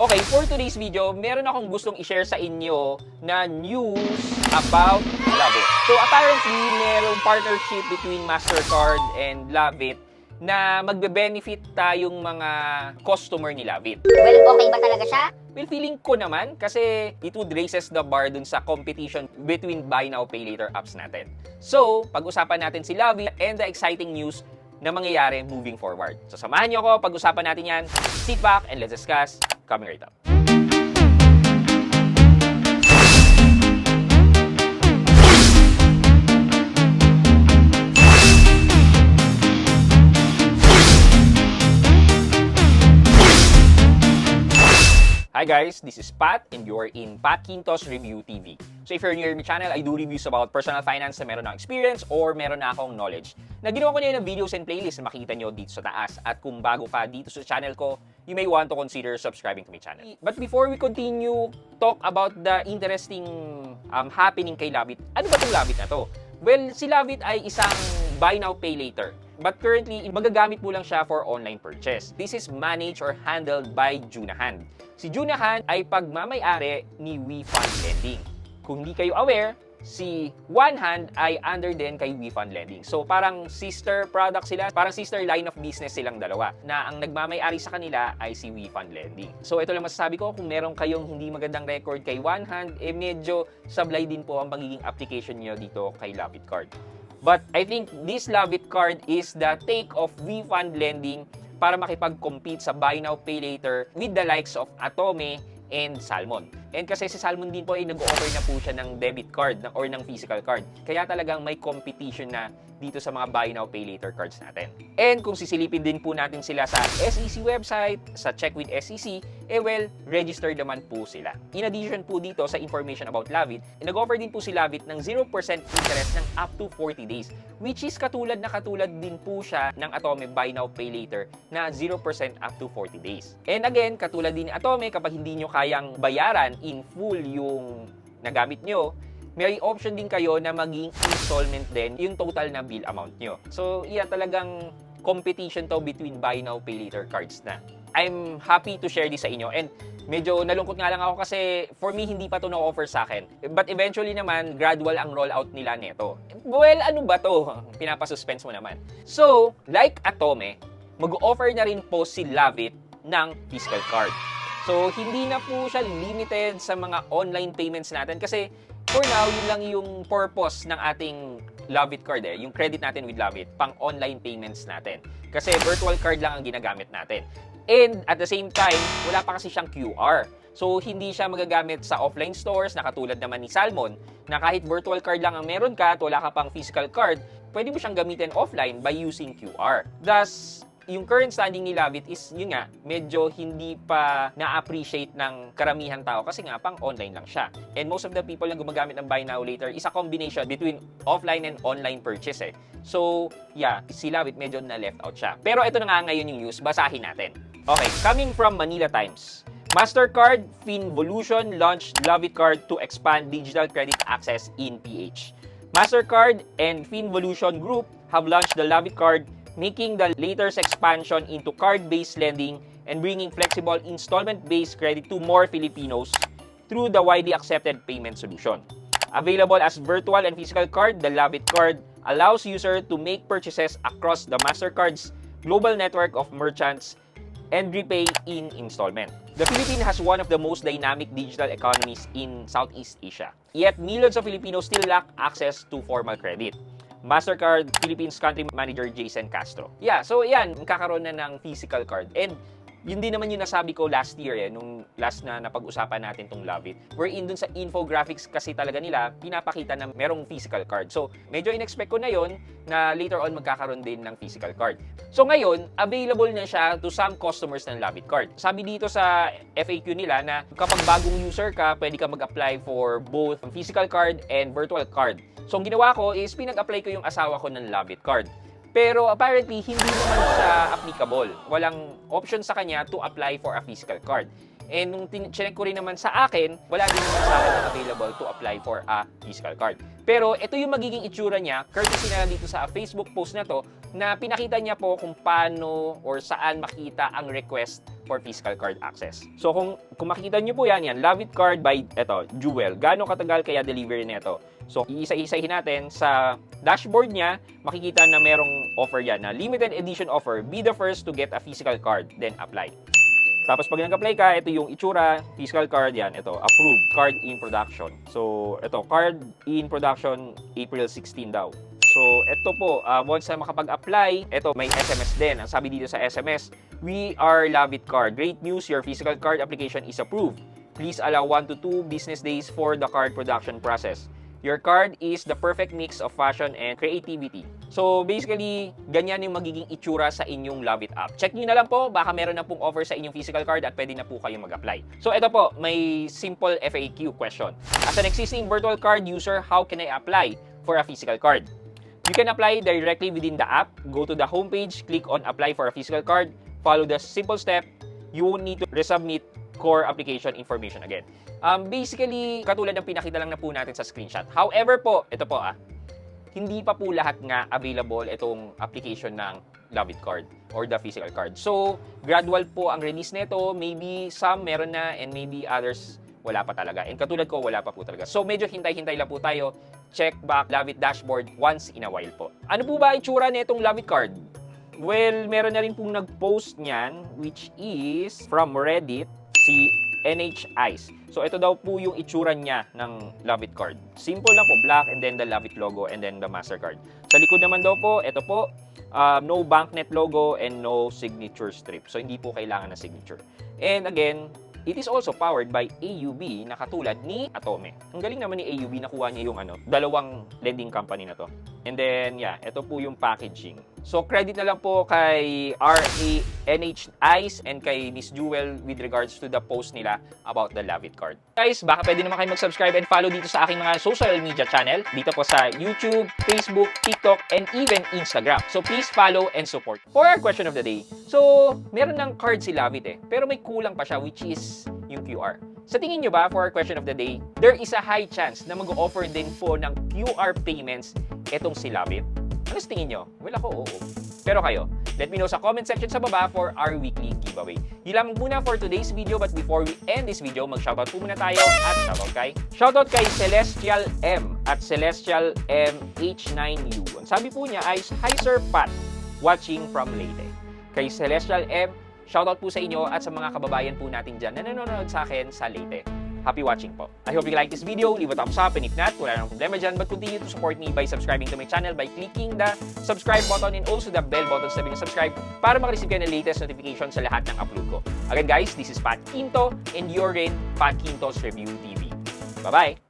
Okay, for today's video, meron akong gustong i-share sa inyo na news about Lovit. So apparently, merong partnership between Mastercard and Lovit na magbe-benefit tayong mga customer ni Lovit. Well, okay ba talaga siya? Well, feeling ko naman kasi it would raises the bar dun sa competition between buy now, pay later apps natin. So, pag-usapan natin si Lovit and the exciting news na mangyayari moving forward. So, samahan niyo ako, pag-usapan natin yan. Sit back and let's discuss. Coming right up. Hi guys, this is Pat and you're in Pat Quintos Review TV. So if you're new to my channel, I do reviews about personal finance na meron na experience or meron na akong knowledge. Na ginawa ko na ng videos and playlists na makita nyo dito sa taas. At kung bago ka dito sa channel ko, you may want to consider subscribing to my channel. But before we continue, talk about the interesting happening kay Lovit. Ano ba itong Lovit na to? Well, si Lovit ay isang buy now, pay later. But currently, magagamit mo lang siya for online purchase. This is managed or handled by Junahan. Si Junahan ay pagmamay-ari ni WeFund Lending. Kung hindi kayo aware, si OneHand ay under din kay WeFund Lending. So parang sister product sila, parang sister line of business silang dalawa na ang nagmamay-ari sa kanila ay si WeFund Lending. So ito lang masasabi ko, kung meron kayong hindi magandang record kay OneHand, medyo sablay din po ang magiging application nyo dito kay Lovit Card. But I think this Lovit Card is the take of WeFund Lending para makipag-compete sa buy now, pay later with the likes of Atome and Salmon. And kasi si Salmon din po ay nag-offer na po siya ng debit card or ng physical card. Kaya talagang may competition na dito sa mga buy now, pay later cards natin. And kung sisilipin din po natin sila sa SEC website, sa Check with SEC, well, registered naman po sila. In addition po dito sa information about Lovit, nag-offer din po si Lovit ng 0% interest ng up to 40 days, which is katulad din po siya ng Atome buy now, pay later na 0% up to 40 days. And again, katulad din ni Atome, kapag hindi nyo kayang bayaran in full yung nagamit nyo, may option din kayo na maging installment din yung total na bill amount nyo. So, yeah, talagang competition to between buy now, pay later cards na. I'm happy to share this sa inyo and medyo nalungkot nga lang ako kasi for me, hindi pa to na-offer sa akin. But eventually naman, gradual ang rollout nila neto. Well, ano ba to? Pinapasuspense mo naman. So, like Atome, mag-offer na rin po si Lovit ng physical card. So, hindi na po siya limited sa mga online payments natin kasi for now, yun lang yung purpose ng ating Lovit card yung credit natin with Lovit, pang online payments natin. Kasi virtual card lang ang ginagamit natin. And at the same time, wala pa kasi siyang QR. So, hindi siya magagamit sa offline stores na katulad naman ni Salmon na kahit virtual card lang ang meron ka at wala ka pang physical card, pwede mo siyang gamitin offline by using QR. Thus, yung current standing ni Lovit is, yun nga, medyo hindi pa na-appreciate ng karamihan tao kasi nga, pang online lang siya. And most of the people na gumagamit ng buy now later is a combination between offline and online purchase So, yeah, si Lovit medyo na-left out siya. Pero ito na nga ngayon yung news, basahin natin. Okay, coming from Manila Times. Mastercard Finvolution launched Lovit Card to expand digital credit access in PH. Mastercard and Finvolution Group have launched the Lovit Card, making the latest expansion into card-based lending and bringing flexible installment-based credit to more Filipinos through the widely accepted payment solution. Available as virtual and physical card, the Lovit Card allows users to make purchases across the Mastercard's global network of merchants and repay in installment. The Philippines has one of the most dynamic digital economies in Southeast Asia. Yet, millions of Filipinos still lack access to formal credit. Mastercard Philippines Country Manager Jason Castro. Yeah, so yan, kakaroon na ng physical card. And yun din naman yung nasabi ko last year nung last na napag-usapan natin tong Lovit. Wherein dun sa infographics kasi talaga nila, pinapakita na merong physical card. So, medyo in-expect ko na yon na later on magkakaroon din ng physical card. So, ngayon, available na siya to some customers ng Lovit Card. Sabi dito sa FAQ nila na kapag bagong user ka, pwede ka mag-apply for both physical card and virtual card. So, ang ginawa ko is pinag-apply ko yung asawa ko ng Lovit Card. Pero apparently, hindi naman siya applicable. Walang option sa kanya to apply for a physical card. And nung check ko rin naman sa akin, wala din naman sa akin available to apply for a physical card. Pero ito yung magiging itsura niya, courtesy na dito sa Facebook post na to, na pinakita niya po kung paano or saan makita ang request for physical card access. So kung makikita niyo po yan, Love It Card by Jewel. Gaano katagal kaya delivery nito? So iisa-isahin natin sa dashboard niya, makikita na merong offer yan na limited edition offer. Be the first to get a physical card, then apply. Tapos pag nag-apply ka, ito yung itsura, physical card yan, ito, approved, card in production. So, ito, card in production, April 16 daw. So, ito po, once na makapag-apply, ito, may SMS din. Ang sabi dito sa SMS, we are Love It Card. Great news, your physical card application is approved. Please allow 1 to 2 business days for the card production process. Your card is the perfect mix of fashion and creativity. So basically, ganyan yung magiging itsura sa inyong Love It app. Check nyo na lang po, baka meron na pong offer sa inyong physical card at pwede na po kayong mag-apply. So ito po, may simple FAQ question. As an existing virtual card user, how can I apply for a physical card? You can apply directly within the app. Go to the homepage, click on apply for a physical card, follow the simple step. You won't need to resubmit core application information again. Basically, katulad ng pinakita lang na po natin sa screenshot. However po, ito po hindi pa po lahat nga available itong application ng Love It Card or the physical card. So, gradual po ang release nito. Maybe some meron na and maybe others wala pa talaga. And katulad ko, wala pa po talaga. So, medyo hintay-hintay lang po tayo. Check back Love It dashboard once in a while po. Ano po ba itsura nitong Love It Card? Well, meron na rin pong nag-post niyan, which is from Reddit, si NH Ice. So, ito daw po yung itsura niya ng Love It Card. Simple lang po, black and then the Love It logo and then the MasterCard. Sa likod naman daw po, ito po, no banknet logo and no signature strip. So, hindi po kailangan ng signature. And again, it is also powered by AUB na katulad ni Atome. Ang galing naman ni AUB, nakuha niya yung dalawang lending company na to. And then, yeah, ito po yung packaging. So, credit na lang po kay RANH Ice and kay Miss Jewel with regards to the post nila about the Love It Card. Guys, baka pwede naman kayo mag-subscribe and follow dito sa aking mga social media channel. Dito po sa YouTube, Facebook, TikTok, and even Instagram. So, please follow and support. For our question of the day, so, meron ng card si Love It pero may kulang pa siya, which is yung QR. Sa tingin nyo ba, for our question of the day, there is a high chance na mag-offer din po ng QR payments etong si Love It? Ano sa tingin nyo? Well, ako, oo. Pero kayo, let me know sa comment section sa baba for our weekly giveaway. Yun lang muna for today's video, but before we end this video, mag-shoutout po muna tayo at shoutout kay Celestial M at Celestial MH9U. Ang sabi po niya ay, hi Sir Pat, watching from Leyte. Kay Celestial M, shoutout po sa inyo at sa mga kababayan po natin dyan na nanonood sa akin sa Leyte. Happy watching po. I hope you like this video. Leave a thumbs up, and if not, wala nang problema dyan, but continue to support me by subscribing to my channel by clicking the subscribe button and also the bell button sa bilang subscribe para makareceive kayo ng latest notification sa lahat ng upload ko. Again guys, this is Pat Quinto and you're in Pat Quinto's Review TV. Bye-bye!